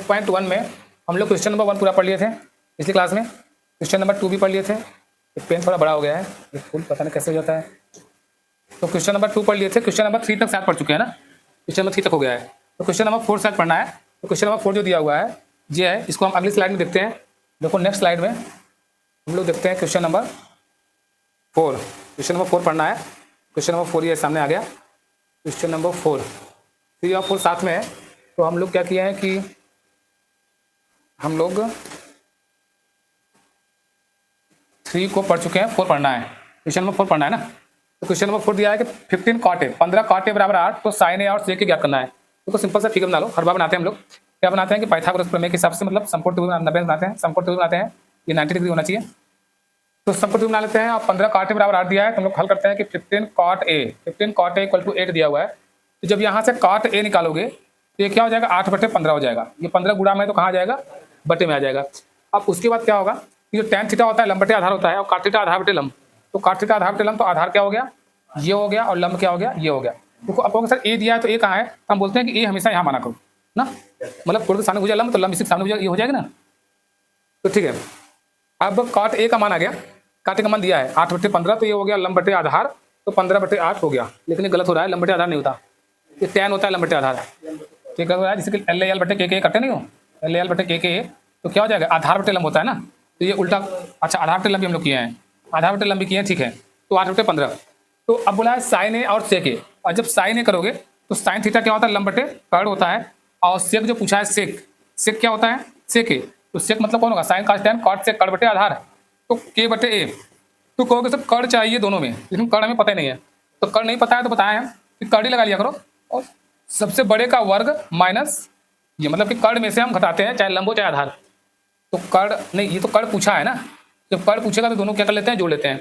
6.1 में हम लोग क्वेश्चन नंबर 1 पूरा पढ़ लिए थे पिछली क्लास में, क्वेश्चन नंबर 2 भी पढ़ लिए थे। ये पेन थोड़ा बड़ा हो गया है, ये फुल पता नहीं कैसे हो जाता है। तो क्वेश्चन नंबर 2 पढ़ लिए थे, क्वेश्चन नंबर 3 तक शायद पढ़ चुके हैं ना, क्वेश्चन नंबर 3 तक हो गया है। तो क्वेश्चन नंबर 4 शायद पढ़ना है। तो क्वेश्चन नंबर 4 जो दिया हुआ है ये है, इसको हम अगली स्लाइड में देखते हैं। देखो नेक्स्ट स्लाइड में हम लोग देखते हैं क्वेश्चन नंबर 4। क्वेश्चन नंबर 4 पढ़ना है। क्वेश्चन नंबर 4 ये सामने आ गया, क्वेश्चन नंबर 4 3 और 4 साथ में है। तो हम लोग क्या किए हैं कि हम लोग 3 को पढ़ चुके हैं, 4 पढ़ना है, क्वेश्चन नंबर 4 पढ़ना है ना। तो क्वेश्चन नंबर 4 दिया है कि 15 cot A 15 cot A बराबर 8, तो साइन ए और सेक ज्ञात करना है। तो सिंपल सा फिगर बना लो, हर बार बनाते हैं हम लोग। क्या बनाते हैं कि पाइथागोरस प्रमेय के हिसाब से, मतलब समकोण त्रिभुज 90 बनाते हैं, समकोण त्रिभुज बनाते हैं, ये 90 डिग्री होना चाहिए। तो समकोण त्रिभुज बना लेते हैं। और 15 cot A बराबर 8 दिया है, तो हम लोग हल करते हैं कि 15 cot A इक्वल टू 8 दिया हुआ है। तो जब यहाँ से cot A निकालोगे तो ये क्या हो जाएगा, 8/15 हो जाएगा। ये 15 गुणा में तो कहाँ जाएगा, बटे में आ जाएगा। अब उसके बाद क्या होगा कि जो tan थीटा होता है लंब बटे आधार होता है, और cot थीटा आधार बटे लंब। तो cot थीटा आधार बटे लंब, तो आधार क्या हो गया, ये हो गया, और लंब क्या हो गया, ये हो गया। देखो अब सर ए दिया है, तो ए कहाँ है, हम बोलते हैं कि ए हमेशा यहाँ माना करो ना, मतलब कोण के सामने हो जाए लंब, तो लंब इसी के सामने हो जाएगा, ये हो जाएगा ना। तो ठीक है, अब cot A का मान आ गया, cot A का मान दिया है 8/15, तो ये हो गया लंब बटे आधार, तो 15/8 हो गया। लेकिन ये गलत हो रहा है, लंब बटे आधार नहीं होता, ये tan होता है लंब बटे आधार। ठीक है, जैसे कि LAL बटे KK करते नहीं हो, LAL बटे KK, तो क्या हो जाएगा, आधार बटे लंब होता है ना, तो ये उल्टा। अच्छा, आधार बटे लंब भी हम लोग किए हैं, आधार बटे लंब भी किए हैं, ठीक है। तो 8/15। तो अब बोला है साइन ए और सेक ए, और जब साइन ए करोगे तो साइन थीटा क्या होता है, लंब बटे कर्ण होता है, और सेक जो पूछा है सेक, सेक क्या होता है, सेक ए। तो सेक मतलब कौन होगा, साइन कास टैन कॉट सेक कर्ण बटे आधार, तो के बटे ए। तो कहोगे सर कर्ण चाहिए दोनों में, लेकिन कर्ण हमें पता ही नहीं है। तो कर्ण नहीं पता है तो बताएं हम कि कर्ण ही लगा लिया करो, और सबसे बड़े का वर्ग माइनस ये, मतलब कि कर्ण में से हम घटाते हैं, चाहे लंब हो चाहे आधार। तो कर्ण नहीं, ये तो कर्ण पूछा है ना, जब कर्ण पूछेगा तो दोनों क्या कर लेते हैं, जोड़ लेते हैं।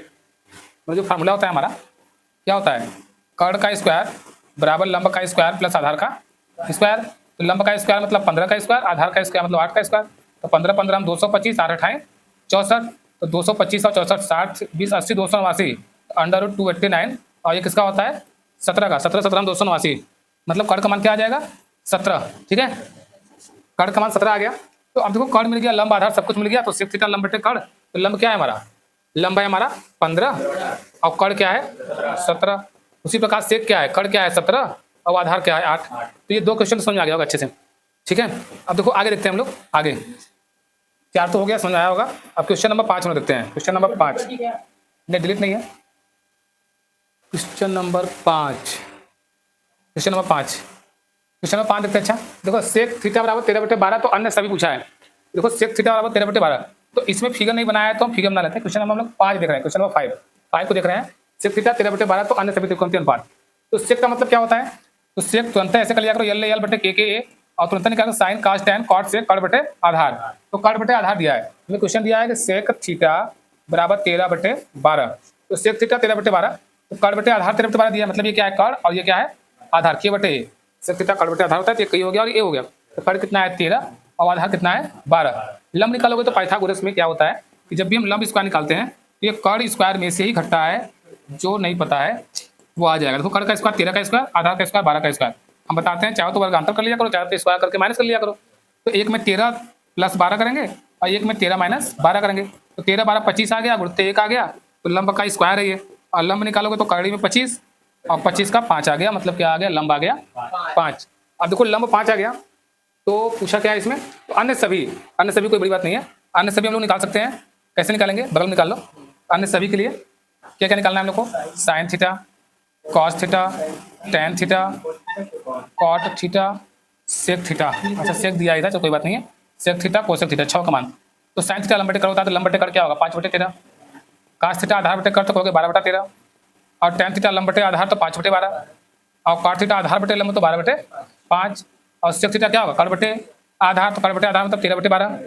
तो जो फार्मूला होता है हमारा क्या होता है, कर्ण का स्क्वायर बराबर लंब का स्क्वायर प्लस आधार का स्क्वायर। तो लंब का स्क्वायर मतलब 15 का स्क्वायर, आधार का स्क्वायर मतलब 8 का स्क्वायर। तो 15 हम 225, 8 8 64, तो 225 और 64 60 20 80 289, अंडर रूट 289, और ये किसका होता है, 17 का, 17 17 289, मतलब कर्ण का मान क्या आ जाएगा, 17। ठीक है, कर्ण का मान 17 आ गया। तो अब देखो कर्ण मिल गया, लंब आधार सब कुछ मिल गया, तो सेक थीटा लंब बटे कर्ण। तो लंब क्या है हमारा, लंब है हमारा 15, और कर्ण क्या है 17। उसी प्रकार सेक क्या है, कर्ण क्या है 17, और आधार क्या है 8। तो ये 2 क्वेश्चन समझ में आ गया होगा अच्छे से। ठीक है, अब देखो आगे देखते हैं हम लोग, आगे 4 तो हो गया, समझ आया होगा। अब क्वेश्चन नंबर 5 में देखते हैं, क्वेश्चन नंबर 5 नहीं डिलीट नहीं है, question number 5, question number 5, question number 5 देखते हैं। अच्छा देखो, सेक थीटा बराबर 13/12, तो अन्य सभी पूछा है। देखो सेक थीटा बराबर 13/12, तो इसमें फिगर नहीं बनाया है, तो हम फिगर बना लेते हैं। क्वेश्चन नंबर हम लोग 5 देख रहे हैं, क्वेश्चन नंबर 5 को देख रहे हैं। सेक थीटा 13/12, तो अन्य सभी त्रिकोणीय अनुपात। तो सेक का मतलब क्या होता है, तो सेक तुरंत ऐसे कर लिया करो, LAL बटे KKA, और तुरंत निकालो साइन कास टैन कॉट सेक कर्ण बटे आधार। तो कर्ण बटे आधार दिया है, हमें क्वेश्चन दिया है कि सेक थीटा बराबर 13/12, तो सेक थीटा 13/12, तो कर्ण बटे आधार 13/12 दिया है, मतलब ये क्या है कर्ण, और ये क्या है आधार, के बटे ए। सेक थीटा कर्ण बटे आधार होता है, तो ये कई हो गया और ये हो गया। तो कर्ण कितना है 13, और आधार कितना है 12। लंब निकालोगे तो पाइथागोरस में क्या होता है कि जब भी हम लंब स्क्वायर निकालते हैं, तो ये कर्ण स्क्वायर में से ही घटता है, जो नहीं पता है वो आ जाएगा। देखो कर्ण का स्क्वायर 13 का स्क्वायर, आधार का स्क्वायर 12 का स्क्वायर। हम बताते हैं, चाहे तो वर्गांतर कर लिया करो, चाहे तो स्क्वायर करके माइनस कर लिया करो। तो एक में 13 + 12 करेंगे, और एक में 13 - 12 करेंगे। तो 13 12 25 आ गया, गुणते 1 आ गया, तो लंब का स्क्वायर है ये। और लंब निकालोगे तो कर्ण में 25, और 25 का 5 आ गया, मतलब क्या आ गया, लंब आ गया 5। अब देखो लंब 5 आ गया, तो पूछा क्या है इसमें, तो अन्य सभी कोई बड़ी बात नहीं है, अन्य सभी हम लोग निकाल सकते हैं। कैसे निकालेंगे, बगल में निकाल लो। अन्य सभी के लिए क्या क्या निकालना है हम लोग को, sine theta, cos theta, tan theta, cot theta, sec theta. अच्छा सेक दिया ही था, तो कोई बात नहीं है, सेक थीटा कोसेक थीटा 6 का मान। तो साइन थीटा लंब बटे कर्ण होता है, तो लंब बटे कर्ण क्या होगा 5/13। कास थीटा आधार बटे कर्ण तो कहोगे 12/13, और टैन थीटा लंब बटे आधार तो 5/12, और कॉट थीटा आधार बटे लंब तो 12/5, और सेक थीटा क्या होगा कर्ण बटे आधार, तो कर्ण बटे आधार मतलब 13/12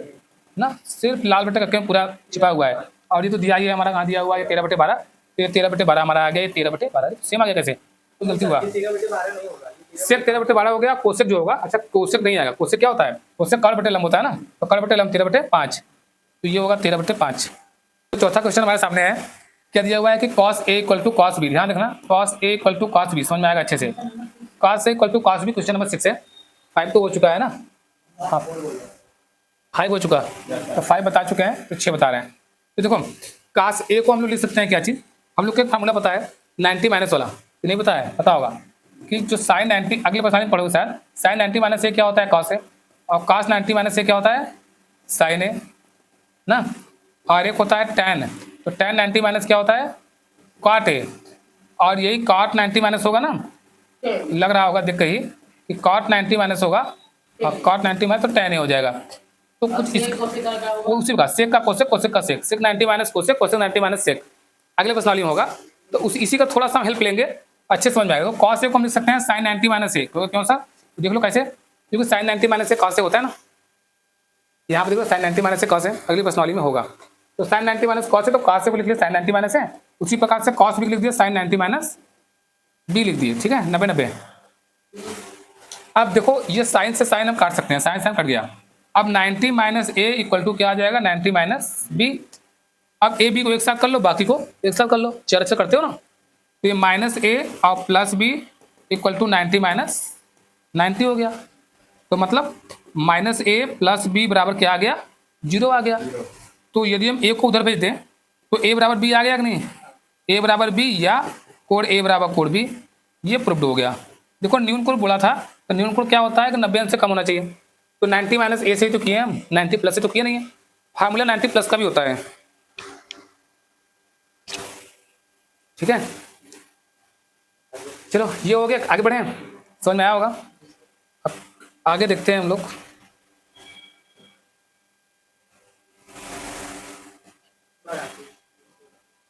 ना, सिर्फ लाल बटे करके पूरा छिपा हुआ है। और ये तो दिया ही है हमारा, कहाँ दिया हुआ है 13/12, तो ये 13/12 हमारा आ गया, ये 13/12 सेम आ गया। कैसे तो गलती हुआ, सेक 13/12 हो गया, कोसेक जो होगा, अच्छा कोसेक नहीं आएगा, कोसेक क्या होता है, कोसेक कर्ण बटे लंब होता है ना, तो कर्ण बटे लंब 13/5, तो ये होगा 13/5। तो चौथा क्वेश्चन हमारे सामने है, क्या दिया हुआ है कि cos A = cos B, ध्यान रखना, cos A = cos B, समझ में आएगा अच्छे से। cos A = cos B, question number 6 है, 5 तो हो चुका है ना, हाँ 5 हो चुका, तो 5 बता चुके हैं, तो 6 बता रहे हैं। तो देखो काश ए को हम लोग लिख सकते हैं क्या चीज़, हम लोग को एक फार्मूला पता है 90 माइनस वाला, तो नहीं पता है, पता होगा कि जो साइन 90 अगले प्रश्न में पढ़ोगे शायद, साइन 90 माइनस ए क्या होता है कॉस ए, और कॉस 90 माइनस ए क्या होता है साइन ए ना, और एक होता है tan, तो tan 90 माइनस क्या होता है कॉट ए, और यही कॉट 90 माइनस होगा ना, लग रहा होगा देख कहीं कि कॉट 90 माइनस होगा, और कॉट 90 माइनस तो tan ए हो जाएगा। तो कुछ वो उसी का सेक का कोसेक, कोसेक का sec, sec 90 minus cosec, cosec 90 minus sec, अगले प्रश्न वाली होगा। तो इसी का थोड़ा सा हेल्प लेंगे, अच्छे समझ में आएगा। तो कॉस ए को हम लिख सकते हैं साइन 90 माइनस ए, क्यों सर, तो देख लो कैसे, क्योंकि sign 90 minus A cos A होता है ना, यहाँ पर देखो sign 90 minus A cos A अगली प्रश्न वाली में होगा। तो साइन 90 माइनस कॉस है, तो कॉस ए को लिख लिया साइन 90 माइनस है, उसी प्रकार से कॉस भी लिख दिया साइन 90 माइनस बी लिख दिए, ठीक है 90-90। अब देखो ये साइन से साइन हम काट सकते हैं, साइन साइन कट गया। अब 90 माइनस ए इक्वल टू क्या आ जाएगा 90 माइनस बी। अब ए बी को एक साथ कर लो, बाकी को एक साथ कर लो, चार से करते हो ना, तो ये माइनस ए और plus B equal to 90 minus 90 हो गया। तो मतलब माइनस ए प्लस बी बराबर क्या आ गया 0 आ गया। तो यदि हम ए को उधर भेज दें तो ए बराबर बी आ गया कि नहीं, ए बराबर बी या कोड ए बराबर कोड बी, ये प्रूव्ड हो गया। देखो न्यून कोड बोला था, तो न्यून कोड क्या होता है कि 90 अंश से कम होना चाहिए। तो 90 माइनस ए से ही तो किए हम, 90 प्लस से तो किए नहीं है, फार्मूला 90 प्लस का भी होता है, ठीक है। चलो ये हो गया, आगे बढ़े, समझ में आया होगा। अब आगे देखते हैं हम लोग।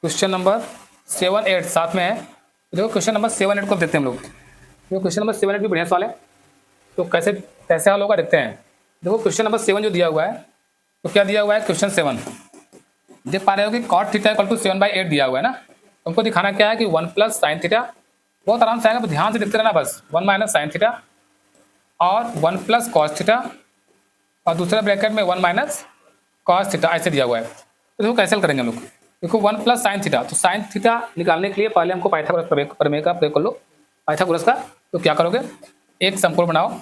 क्वेश्चन नंबर 7, 8 साथ में है। देखो क्वेश्चन नंबर 7, 8 को देखते हैं हम लोग। देखो क्वेश्चन नंबर 7, 8 भी बढ़िया सवाल है, तो कैसे कैसे हल होगा देखते हैं। देखो क्वेश्चन नंबर 7 जो दिया हुआ है, तो क्या दिया हुआ है क्वेश्चन 7, देख पा रहे हो कि कॉट थीटा इक्वल टू 7/8 दिया हुआ है ना। तुमको दिखाना क्या है कि 1 प्लस साइन थीटा, बहुत आराम से आएगा, ध्यान से देखते रहना बस, 1 माइनस साइन थीटा और 1 प्लस कॉस थीटा, और दूसरे ब्रैकेट में 1 माइनस कॉस थीटा, ऐसे दिया हुआ है। तो देखो कैसे करेंगे हम लोग। देखो 1 प्लस साइन थीटा, तो साइन थीटा निकालने के लिए पहले हमको पाइथागोरस प्रमेय का प्रयोग कर लो, पाइथागोरस का। तो क्या करोगे, एक समकोण बनाओ,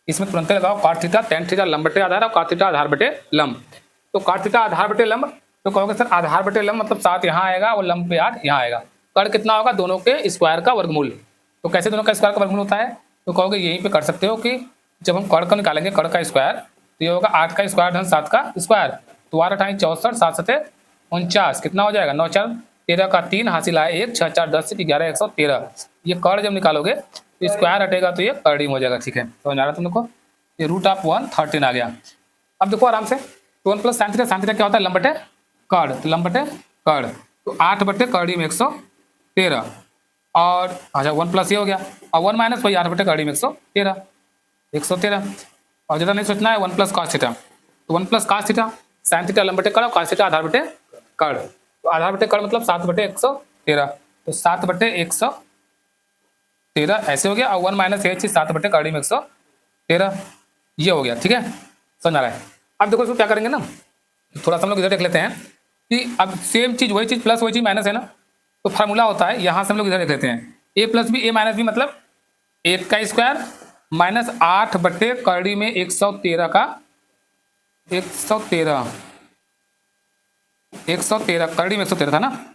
इसमें तुरंत लगाओ कॉट थीटा टेन थीटा लंब बटे आधार और कॉट थीटा आधार बटे लंब। तो कॉट थीटा आधार बटे लंब, तो कहोगे सर आधार बटे लंब मतलब 7 यहाँ आएगा और लंब पे 8 यहाँ आएगा, कर्ण कितना होगा दोनों के स्क्वायर का वर्गमूल। तो कैसे दोनों का स्क्वायर का वर्गमूल होता है, तो कहोगे यहीं पे कर सकते हो कि जब हम कर्ण का निकालेंगे, कर्ण का स्क्वायर, तो ये होगा 8 का स्क्वायर धन 7 का स्क्वायर, तो 8 × 64 7 7 49, कितना हो जाएगा 9 4 13 का 3 हासिल आए 1 6 4 10 11 113। ये कर्ण जब निकालोगे तो स्क्वायर हटेगा तो ये कर्ण हो जाएगा, ठीक है। तो जाना तुम लोग को, ये √113 आ गया। अब देखो आराम से, तो 1 प्लस साइन थीटा क्या होता है लंब बटे कर्ण, तो लंब बटे कर्ण, तो 8 बटे कर्ण में 113, और अच्छा 1 प्लस ये हो गया, और 1 माइनस वही 8 बटे कर्ण में 113, और ज़्यादा नहीं सोचना है 1 प्लस कॉस थीटा, तो 1 plus cos theta, sine theta लंब बटे कर्ण, कॉस थीटा आधार बटे कर्ण, तो आधार बटे कर्ण मतलब 7 बटे 113, तो 7 बटे 113 ऐसे हो गया, और 1 माइनस ये चीज 7 बटे कर्ण में 113, ये हो गया, ठीक है समझ आ रहा है। अब देखो इसको क्या करेंगे ना, थोड़ा सा हम लोग इधर देख लेते हैं कि अब सेम चीज वही चीज प्लस वही चीज माइनस है ना, तो फार्मूला होता है, यहाँ से हम लोग इधर देख लेते हैं, ए प्लस बी ए माइनस बी मतलब 1 का स्क्वायर माइनस 8 बटे कर्ण में 113 का 113 कर्ण में 113 था ना,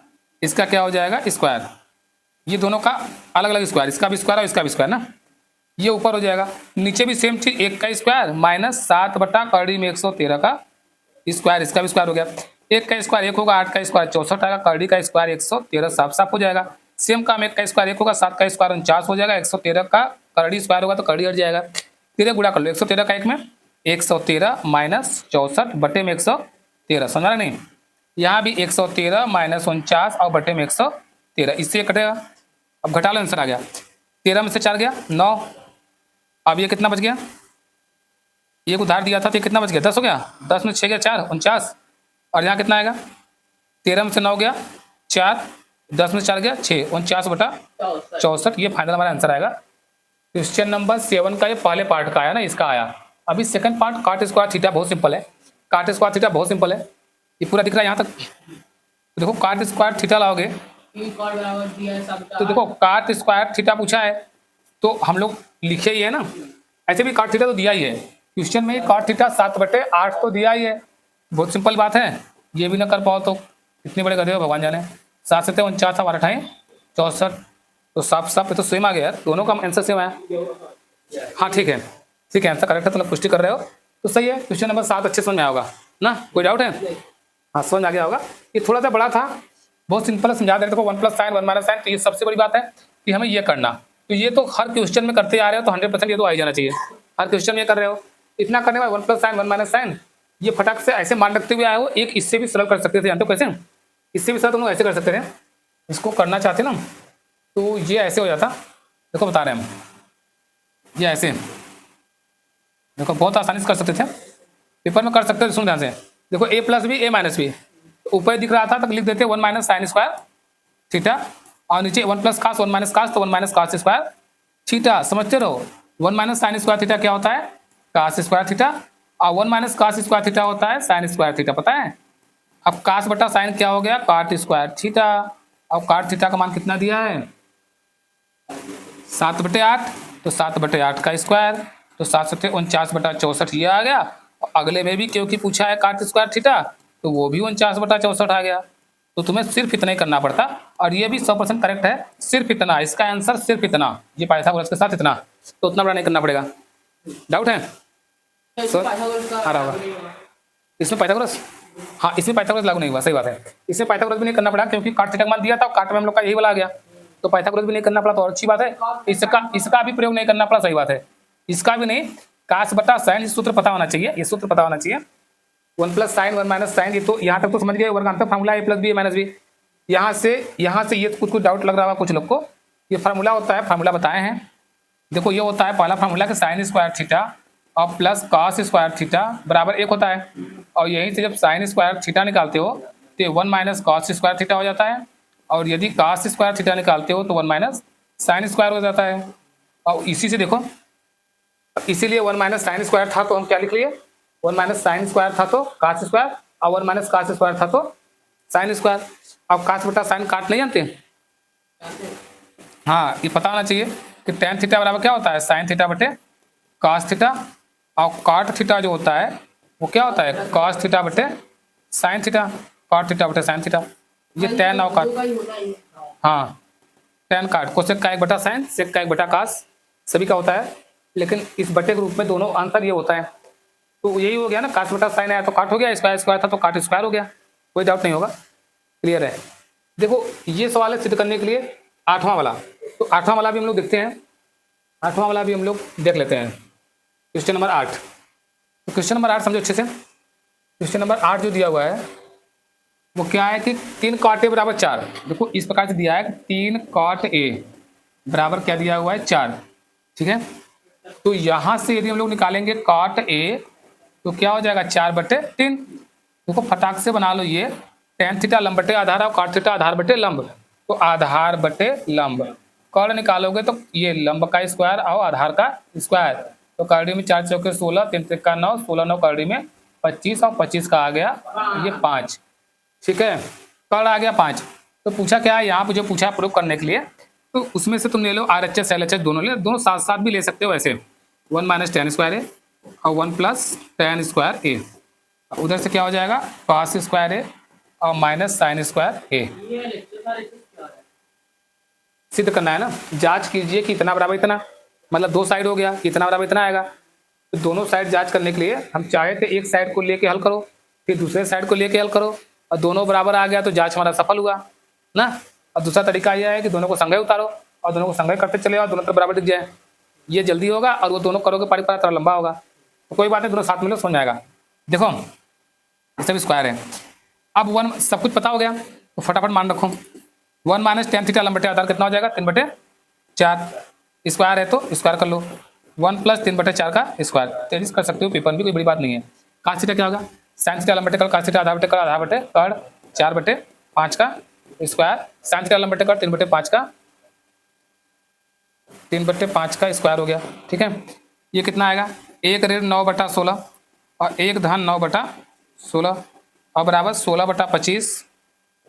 इसका क्या हो जाएगा स्क्वायर, ये दोनों का अलग अलग स्क्वायर, इसका भी स्क्वायर और इसका भी स्क्वायर ना, ये ऊपर हो जाएगा, नीचे भी सेम चीज 1 का स्क्वायर माइनस 7 बटा कर्ण में 113 का स्क्वायर, इसका भी स्क्वायर हो गया, 1 का स्क्वायर 1 होगा, 8 का स्क्वायर 64 आएगा, कर्ण का स्क्वायर 113 साफ साफ हो जाएगा। सेम काम 1 का स्क्वायर 1 होगा, 7 का स्क्वायर 49 हो जाएगा, 113 का कर्ण स्क्वायर होगा तो कर्ण हट जाएगा, 13 गुणा कर लो 113 का 1 में 113 माइनस 64 बटे में 113, समझ रहा नहीं, यहाँ भी 113 माइनस 49 और बटे में 113, इससे कटेगा, अब घटा लो आंसर आ गया, 13 में से 4 गया 9, अब ये कितना बच गया, ये उधार दिया था तो ये कितना बच गया 10 हो गया, 10 में 6 गया 4 49, और यहाँ कितना आएगा 13 में से 9 गया 4, 10 में 4 गया 6 49 बटा 64, ये फाइनल हमारा आंसर आएगा। क्वेश्चन नंबर 7 का ये पहले पार्ट का आया ना, इसका आया। अभी सेकंड पार्ट काट स्क्वायर थीटा बहुत सिंपल है, काट स्क्वायर थीटा बहुत सिंपल है, ये पूरा दिख रहा है यहाँ तक, तो देखो काट स्क्वायर थीटा लाओगे, तो देखो काट स्क्वायर थीटा पूछा है तो हम लोग लिखे ही है ना, ऐसे भी काट थीटा तो दिया ही है, क्वेश्चन में कॉट थीटा 7/8 तो दिया ही है, बहुत सिंपल बात है। ये भी ना कर पाओ तो कितने बड़े गधे हो भगवान जाने। 7 से 49 और 8 64, तो साफ साफ तो सेम आ गया यार, दोनों का आंसर सेम है। हाँ ठीक है, ठीक है, आंसर करेक्ट है, तो पुष्टि कर रहे हो तो सही है। क्वेश्चन नंबर 7 अच्छे समझ में आया होगा ना, कोई डाउट है? हाँ समझ आ गया होगा। ये थोड़ा सा बड़ा था, बहुत सिंपल है, समझा दे देखो 1 + sin 1 - sin, तो ये सबसे बड़ी बात है कि हमें ये करना, तो ये तो हर क्वेश्चन में करते आ रहे हो, तो 100% ये तो आ ही जाना चाहिए। हर क्वेश्चन में ये कर रहे हो, इतना करने में 1 + sin 1 - sin, ये फटाक से ऐसे मान रखते हुए आए हो। एक इससे भी सरल कर सकते थे, जानते हो कैसे? इससे भी सरल तुम लोग ऐसे कर सकते थे, इसको करना चाहते ना तो ये ऐसे हो जाता, देखो बता रहे हैं हम, ये ऐसे देखो बहुत आसानी से कर सकते थे, पेपर में कर सकते थे। सुन ध्यान से देखो, a + b a - b, ऊपर दिख रहा था तो लिख देते 1 - sin² थीटा, और नीचे 1 + cos 1 - cos, तो 1 - cos² थीटा। समझते रहो, 1 - sin² थीटा क्या होता है? cos² थीटा, और 1 - cos² थीटा होता है sin² थीटा, पता है? अब cos बटा sin क्या हो गया? cot² theta. अब cot थीटा का मान कितना दिया है? 7/8, तो 7/8 का स्क्वायर, तो 7 × 49/64 ये आ गया। और अगले में भी क्योंकि पूछा है cot² थीटा, तो वो भी 49/64 आ गया। तो तुम्हें सिर्फ इतना ही करना पड़ता, और ये भी 100% करेक्ट है, सिर्फ इतना, इसका आंसर सिर्फ इतना, ये पाइथागोरस के साथ इतना, तो उतना बड़ा नहीं करना पड़ेगा। डाउट है? आ रहा होगा इसमें पाइथागोरस, हाँ इसमें पाइथागोरस लागू नहीं हुआ, सही बात है। इसमें पाइथागोरस भी नहीं करना पड़ा क्योंकि cot थीटा का मान दिया था, काट में हम लोग का यही वाला आ गया, तो पाइथागोरस भी नहीं करना पड़ा, तो और अच्छी बात है। इसका भी प्रयोग नहीं करना पड़ा, सही बात है। इसका भी नहीं, cos बटा sin, ये सूत्र पता होना चाहिए, ये सूत्र पता होना चाहिए। 1 + sin 1 - sin, ये तो यहाँ तक तो समझ गए, वर्गांतर formula a + b a - b। यहाँ से ये कुछ डाउट लग रहा होगा कुछ लोग को, ये फार्मूला होता है, फार्मूला बताए हैं। देखो ये होता है पहला फार्मूला कि sin² थीटा और प्लस cos² थीटा बराबर 1 होता है, और यहीं से जब sin² थीटा निकालते हो तो 1 - cos² थीटा हो जाता है, और यदि cos² थीटा निकालते हो तो 1 - sin² हो जाता है। और इसी से देखो, इसीलिए 1 - sin² था तो हम क्या लिख लिए? 1 - sin² था तो cos², और 1 - cos² था तो sin²। अब cos बटा sin काट नहीं जानते? हाँ ये पता होना चाहिए कि tan थीटा बराबर क्या होता है? sin थीटा बटे cos थीटा, और cot थीटा जो होता है वो क्या होता है? cos थीटा बटे sin थीटा, cot थीटा बटे sin थीटा। ये tan और cot, हाँ tan cot, कोसेक का 1 बटा sin, सेक का 1 बटा cos, सभी का होता है, लेकिन इस बटे के रूप में दोनों आंसर ये होता है। तो यही हो गया ना, cos बटा sin आया तो cot हो गया, स्क्वायर था तो cot² हो गया, कोई डाउट नहीं होगा, क्लियर है। देखो ये सवाल है सिद्ध करने के लिए 8वां वाला, तो 8वां वाला भी हम लोग देखते हैं, 8वां वाला भी हम लोग देख लेते हैं। क्वेश्चन नंबर 8, तो क्वेश्चन नंबर 8 समझो अच्छे से। क्वेश्चन नंबर 8 जो दिया हुआ है वो क्या है कि 3 cot a बराबर 4। देखो इस प्रकार से दिया है 3 cot a बराबर क्या दिया हुआ है? 4, ठीक है। तो यहाँ से यदि हम लोग निकालेंगे cot a तो क्या हो जाएगा? 4/3। देखो फटाक से बना लो, ये tan थीटा लंब बटे आधार और cot थीटा आधार बटे लंब, तो आधार बटे लंब, कर्ण निकालोगे तो ये लंब का स्क्वायर और आधार का स्क्वायर, तो करड़ी में 4 चौके 16, 3 तिक्का 9, 16 9 करड़ी में 25, और 25 का आ गया ये 5, ठीक है। कर्ण आ गया 5। तो पूछा क्या है यहाँ पे, जो पूछा प्रूव करने के लिए, तो उसमें से तुम ले लो RHS LHS दोनों ले, दोनों साथ साथ भी ले सकते हो ऐसे, 1 - tan² a और 1 + tan² a, उधर से क्या हो जाएगा? cos² a और -sin² a। सिद्ध करना है ना, जांच कीजिए कि इतना बराबर इतना, मतलब 2 साइड हो गया, इतना बराबर इतना आएगा। तो दोनों साइड जांच करने के लिए हम चाहे तो एक साइड को लेके हल करो, फिर दूसरे साइड को लेके हल करो, और दोनों बराबर आ गया तो जांच हमारा सफल हुआ ना। और दूसरा तरीका यह है कि दोनों को संगय उतारो और दोनों को संगय करते चले और दोनों तरफ बराबर दिख जाए, ये जल्दी होगा, और वो दोनों करोगे पारी थोड़ा लंबा होगा, तो कोई बात नहीं, दोनों साथ में लो, समझ आएगा। देखो ये सब स्क्वायर है, अब 1 सब कुछ पता हो गया, तो फटाफट मान रखो 1 - tan थीटा लंब बटे आधार कितना हो जाएगा? 3/4, स्क्वायर है तो स्क्वायर कर लो, 1 + 3/4 का स्क्वायर, तेजिस कर सकते हो, पेपर में कोई बड़ी बात नहीं है। cos थीटा क्या होगा? sin थीटा लंब बटे cos थीटा आधार बटे आधार बटे 4/5 का स्क्वायर, sin थीटा लंब बटे 3/5 का 3/5 का स्क्वायर हो गया, ठीक है। ये कितना आएगा? 1 ऋण 9/16 और 1 धन 9/16 और बराबर 16/25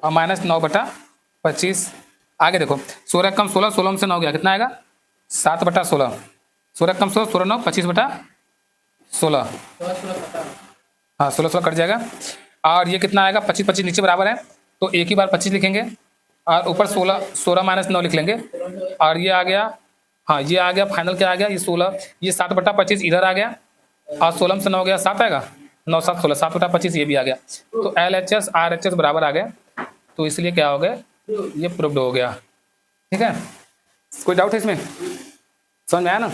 और -9/25। आगे देखो 16 कम 16, 16 से 9 गया, कितना आएगा? 7/16, 16 कम 16, 16 9 25/25, 16, हाँ 16 कट जाएगा। और ये कितना आएगा, 25 25 नीचे बराबर है, तो एक ही बार 25 लिखेंगे और ऊपर 16 माइनस 9 लिख लेंगे। और ये आ गया, हाँ ये आ गया फाइनल, क्या आ गया, ये 16, ये 7/25 इधर आ गया, और 16 से 9 गया 7 आएगा, 9 7 16, 7/25 ये भी आ गया। तो LHS RHS बराबर आ गया, तो इसलिए क्या हो गया, ये प्रूव्ड हो गया। ठीक है, कोई डाउट है इसमें, समझ में आया ना।